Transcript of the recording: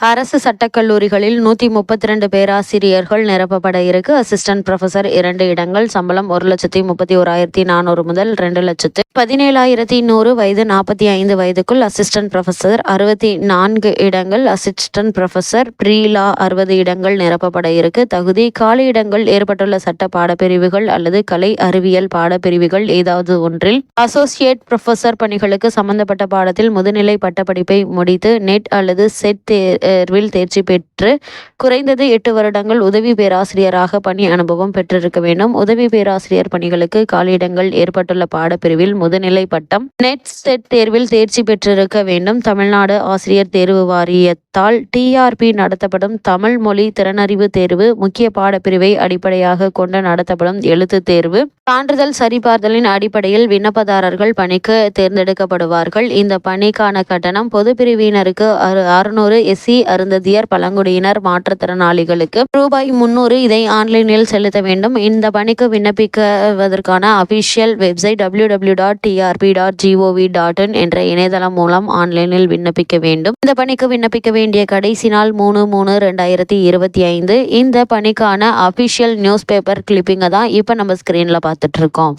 அரசு சட்டக்கல்லூரிகளில் 132 பேராசிரியர்கள் நிரப்பப்பட இருக்கு. அசிஸ்டன்ட் ப்ரொஃபசர் 2 இடங்கள். சம்பளம் 1,31,400 முதல் 2,17,100. வயது 45 வயதுக்குள். அசிஸ்டன்ட் ப்ரொஃபசர் 64 இடங்கள். அசிஸ்டன்ட் ப்ரொஃபசர் ப்ரீலா 60 இடங்கள் நிரப்பப்பட இருக்கு. தகுதி: காலி இடங்கள் ஏற்பட்டுள்ள சட்ட பாடப்பிரிவுகள் அல்லது கலை அறிவியல் பாடப்பிரிவுகள் ஏதாவது ஒன்றில் அசோசியேட் ப்ரொஃபசர் பணிகளுக்கு சம்பந்தப்பட்ட பாடத்தில் முதுநிலை பட்டப்படிப்பை முடித்து நெட் அல்லது செட் தேர்வில் தேர்ச்சி பெற்று குறைந்தது 8 வருடங்கள் உதவி பேராசிரியராக பணி அனுபவம் பெற்றிருக்க வேண்டும். உதவி பேராசிரியர் பணிகளுக்கு காலியிடங்கள் ஏற்பட்டுள்ள பாடப்பிரிவில் முதுநிலை பட்டம் நெட் செட் தேர்வில் தேர்ச்சி பெற்றிருக்க வேண்டும். தமிழ்நாடு ஆசிரியர் தேர்வு வாரியத்தால் டிஆர்பி நடத்தப்படும் தமிழ் மொழி திறனறிவு தேர்வு முக்கிய பாடப்பிரிவை அடிப்படையாக கொண்டு நடத்தப்படும் எழுத்து தேர்வு சான்றிதழ் சரிபார்த்தலின் அடிப்படையில் விண்ணப்பதாரர்கள் பணிக்கு தேர்ந்தெடுக்கப்படுவார்கள். இந்த பணிக்கான கட்டணம் பொது பிரிவினருக்கு 600, எஸ்சி அருந்ததியர் பழங்குடியினர் மாற்றுத்திறனாளிகளுக்கு ரூபாய் 300. இதை ஆன்லைனில் செலுத்த வேண்டும். இந்த பணிக்கு விண்ணப்பிக்குவதற்கான அபிஷியல் வெப்சைட் www.trp.gov.in என்ற இணையதளம் மூலம் ஆன்லைனில் விண்ணப்பிக்க வேண்டும். இந்த பணிக்கு விண்ணப்பிக்க வேண்டிய கடைசி நாள் 3/3/2025. இந்த பணிக்கான அபிஷியல் நியூஸ் பேப்பர் கிளிப்பிங்கை தான் இப்போ நம்ம ஸ்கிரீன்ல பார்த்துட்டு இருக்கோம்.